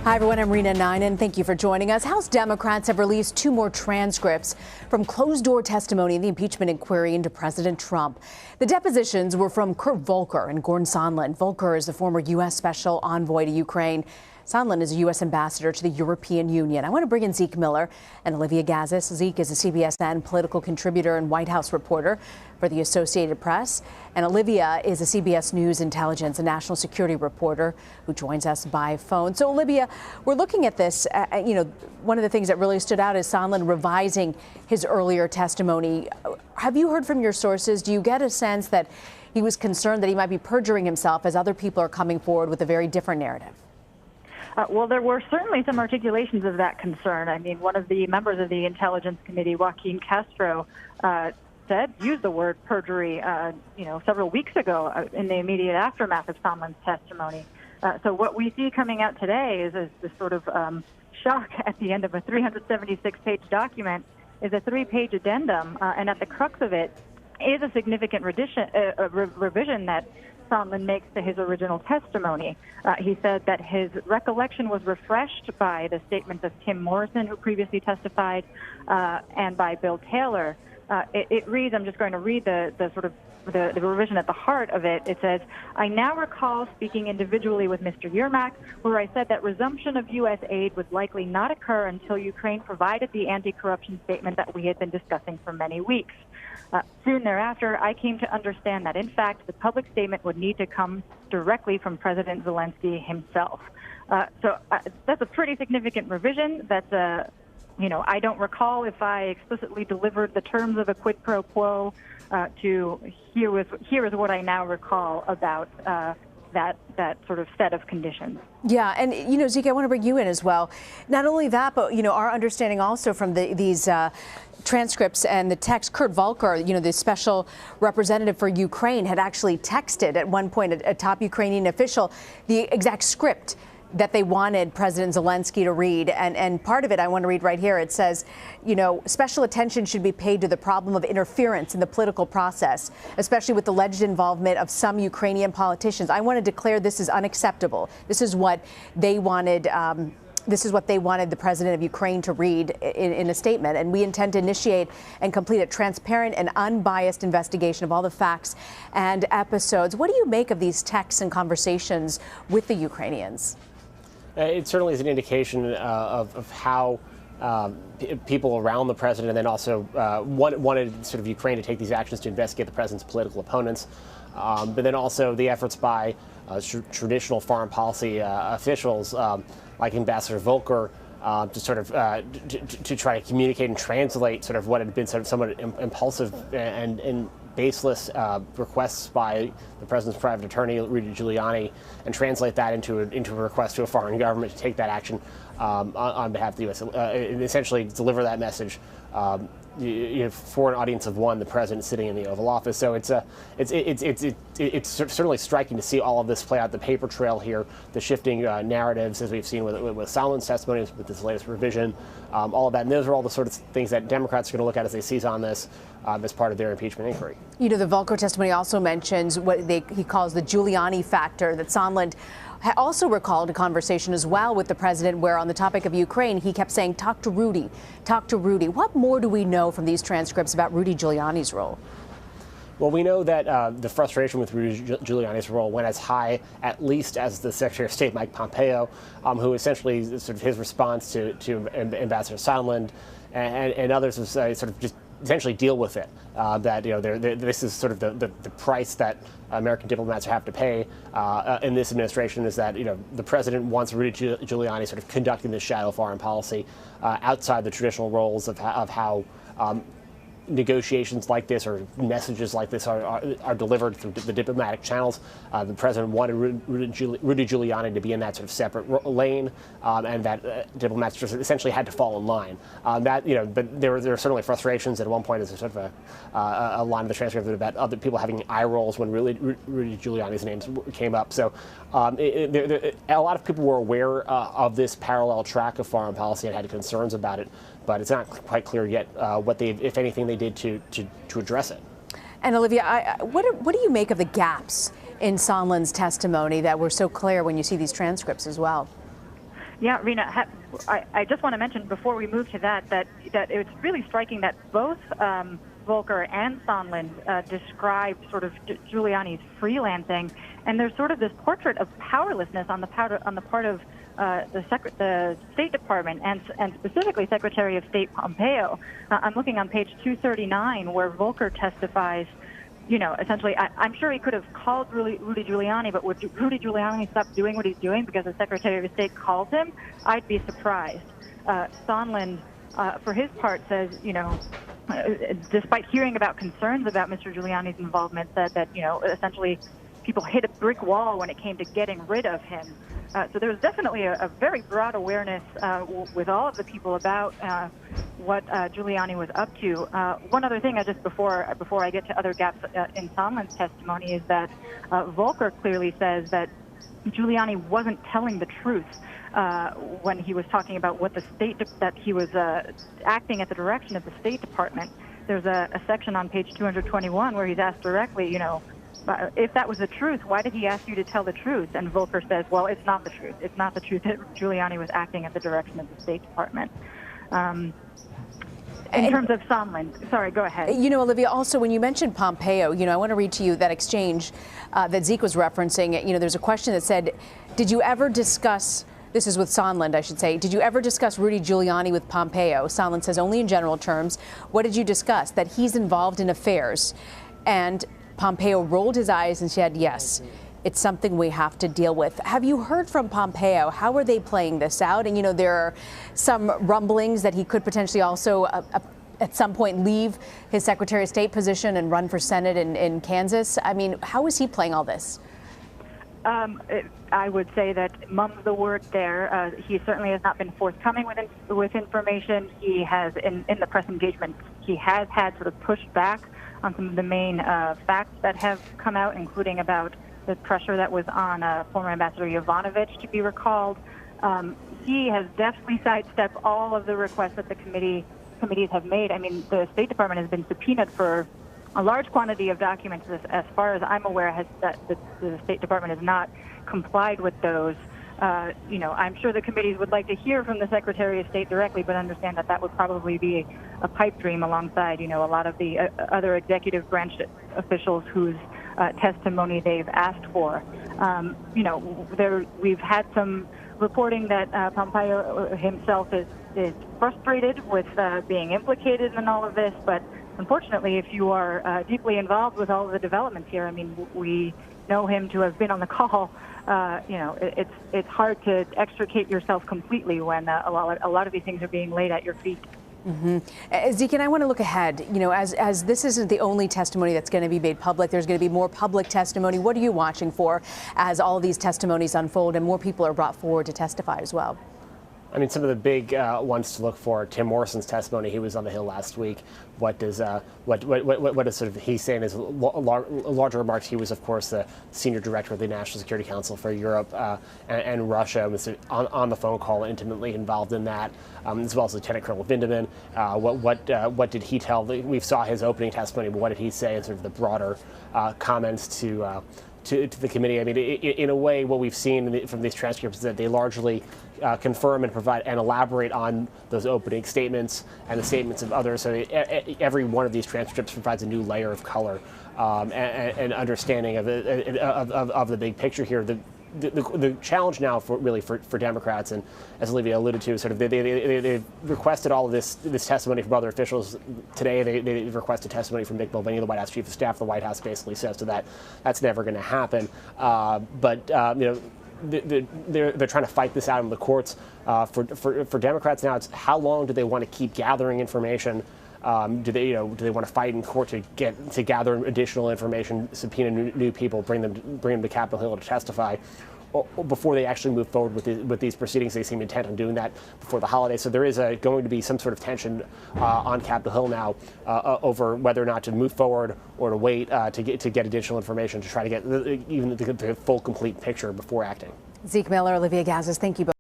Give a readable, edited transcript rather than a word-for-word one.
Hi, everyone. I'm Rena Ninen. Thank you for joining us. House Democrats have released 2 more transcripts from closed-door testimony in the impeachment inquiry into President Trump. The depositions were from Volker and Sondland. Volker is the former U.S. Special Envoy to Ukraine. Sondland is a U.S. ambassador to the European Union. I want to bring in Zeke Miller and Olivia Gazis. Zeke is a CBSN political contributor and White House reporter for the Associated Press. And Olivia is a CBS News intelligence and national security reporter who joins us by phone. So, Olivia, we're looking at this. One of the things that really stood out is Sondland revising his earlier testimony. Have you heard from your sources? Do you get a sense that he was concerned that he might be perjuring himself as other people are coming forward with a very different narrative? Well, there were certainly some articulations of that concern. I mean, one of the members of the Intelligence Committee, Joaquin Castro, used the word perjury, several weeks ago in the immediate aftermath of Sondland's testimony. So what we see coming out today is this sort of shock at the end of a 376-page document is a 3-page addendum, and at the crux of it is a significant revision that Sondland makes to his original testimony. He said that his recollection was refreshed by the statements of Tim Morrison, who previously testified, and by Bill Taylor. It reads, I'm just going to read the revision at the heart of it. It says, I now recall speaking individually with Mr. Yermak, where I said that resumption of U.S. aid would likely not occur until Ukraine provided the anti-corruption statement that we had been discussing for many weeks. Soon thereafter, I came to understand that, in fact, the public statement would need to come directly from President Zelensky himself. So that's a pretty significant revision. That's I don't recall if I explicitly delivered the terms of a quid pro quo to here is what I now recall about that sort of set of conditions. Yeah, and Zeke, I want to bring you in as well. Not only that, but our understanding also from these transcripts and the text, Volker, the special representative for Ukraine, had actually texted at one point a top Ukrainian official the exact script that they wanted President Zelensky to read. And part of it I want to read right here. It says, special attention should be paid to the problem of interference in the political process, especially with the alleged involvement of some Ukrainian politicians. I want to declare this is unacceptable. This is what they wanted. This is what they wanted the president of Ukraine to read in a statement. And we intend to initiate and complete a transparent and unbiased investigation of all the facts and episodes. What do you make of these texts and conversations with the Ukrainians? It certainly is an indication of how people around the president and then also wanted sort of Ukraine to take these actions to investigate the president's political opponents. But then also the efforts by traditional foreign policy officials like Ambassador Volker to sort of to try to communicate and translate sort of what had been sort of somewhat impulsive and baseless requests by the president's private attorney, Rudy Giuliani, and translate that into a request to a foreign government to take that action on behalf of the U.S. And essentially deliver that message for an audience of one, the president sitting in the Oval Office. So it's certainly striking to see all of this play out, the paper trail here, the shifting narratives as we've seen with Sondland's testimony, with this latest revision, all of that. And those are all the sort of things that Democrats are going to look at as they seize on this as part of their impeachment inquiry. The Volker testimony also mentions what he calls the Giuliani factor, that Sondland also recalled a conversation as well with the president where on the topic of Ukraine, he kept saying, talk to Rudy, talk to Rudy. What more do we know from these transcripts about Rudy Giuliani's role? Well, we know that the frustration with Rudy Giuliani's role went as high, at least, as the Secretary of State, Mike Pompeo, who essentially sort of his response to Ambassador Sondland and others was sort of just essentially deal with it. This is sort of the price that American diplomats have to pay in this administration, is that the president wants Rudy Giuliani sort of conducting this shadow foreign policy outside the traditional roles of how negotiations like this or messages like this are delivered through the diplomatic channels. The president wanted Rudy Giuliani to be in that sort of separate lane, and that diplomats just essentially had to fall in line. But there were certainly frustrations at one point. As sort of a line of the transcript about other people having eye rolls when Rudy Giuliani's name came up. So a lot of people were aware of this parallel track of foreign policy and had concerns about it. But it's not quite clear yet what if anything, they did to address it. And Olivia, what do you make of the gaps in Sondland's testimony that were so clear when you see these transcripts as well? Yeah, Rena, I just want to mention before we move to that it's really striking that both Volker and Sondland described sort of Giuliani's freelancing, and there's sort of this portrait of powerlessness on the part of the State Department and specifically Secretary of State Pompeo. I'm looking on page 239 where Volker testifies. You know, essentially, I'm sure he could have called Rudy Giuliani, but would Rudy Giuliani stop doing what he's doing because the Secretary of State called him? I'd be surprised. Sondland, for his part, says, you know, despite hearing about concerns about Mr. Giuliani's involvement, said that, you know, essentially people hit a brick wall when it came to getting rid of him. So there was definitely a very broad awareness with all of the people about what Giuliani was up to. One other thing, just before I get to other gaps in Sondland's testimony, is that Volker clearly says that Giuliani wasn't telling the truth when he was talking about what that he was acting at the direction of the State Department. There's a section on page 221 where he's asked directly, you know, if that was the truth, why did he ask you to tell the truth? And Volker says, well, it's not the truth. It's not the truth that Giuliani was acting at the direction of the State Department. In terms of Sondland, sorry, go ahead. You know, Olivia, also when you mentioned Pompeo, you know, I want to read to you that exchange that Zeke was referencing. You know, there's a question that said, did you ever discuss, this is with Sondland, I should say, did you ever discuss Rudy Giuliani with Pompeo? Sondland says only in general terms. What did you discuss? That he's involved in affairs. And Pompeo rolled his eyes and said, yes, it's something we have to deal with. Have you heard from Pompeo? How are they playing this out? And, you know, there are some rumblings that he could potentially also at some point leave his Secretary of State position and run for Senate in Kansas. I mean, how is he playing all this? I would say that mum's the word there. He certainly has not been forthcoming with information. He has, in the press engagement, he has had sort of pushed back on some of the main facts that have come out, including about the pressure that was on former Ambassador Yovanovitch to be recalled. He has definitely sidestepped all of the requests that the committees have made. I mean, the State Department has been subpoenaed for a large quantity of documents. As far as I'm aware, the State Department has not complied with those. You know, I'm sure the committees would like to hear from the Secretary of State directly, but understand that that would probably be a pipe dream alongside, you know, a lot of the other executive branch officials whose testimony they've asked for. You know, we've had some reporting that Pompeo himself is frustrated with being implicated in all of this, but unfortunately, if you are deeply involved with all of the developments here, I mean, we know him to have been on the call. You know, it's hard to extricate yourself completely when a lot of these things are being laid at your feet. Mm-hmm. Zeke, and I want to look ahead. You know, as this isn't the only testimony that's going to be made public, there's going to be more public testimony. What are you watching for as all of these testimonies unfold and more people are brought forward to testify as well? I mean, some of the big ones to look for: Tim Morrison's testimony. He was on the Hill last week. What does what is sort of he saying is larger remarks? He was, of course, the senior director of the National Security Council for Europe and Russia. Was on the phone call, intimately involved in that, as well as Lieutenant Colonel Vindeman. What did he tell? We saw his opening testimony, but what did he say? And sort of the broader comments to the committee. I mean, in a way, what we've seen from these transcripts is that they largely confirm and provide and elaborate on those opening statements and the statements of others. So every one of these transcripts provides a new layer of color and understanding of the big picture here. The challenge now for Democrats, and as Olivia alluded to, sort of they requested all of this testimony from other officials today. They requested testimony from Mick Mulvaney, the White House Chief of Staff. The White House basically says to that's never going to happen. But you know, they're trying to fight this out in the courts. For Democrats now, it's how long do they want to keep gathering information? Do they want to fight in court to gather additional information, subpoena new people, bring them to Capitol Hill to testify, or before they actually move forward with these proceedings? They seem intent on doing that before the holidays. So there is going to be some sort of tension on Capitol Hill now over whether or not to move forward or to wait to get additional information to try to get even the full, complete picture before acting. Zeke Miller, Olivia Gazis, thank you both.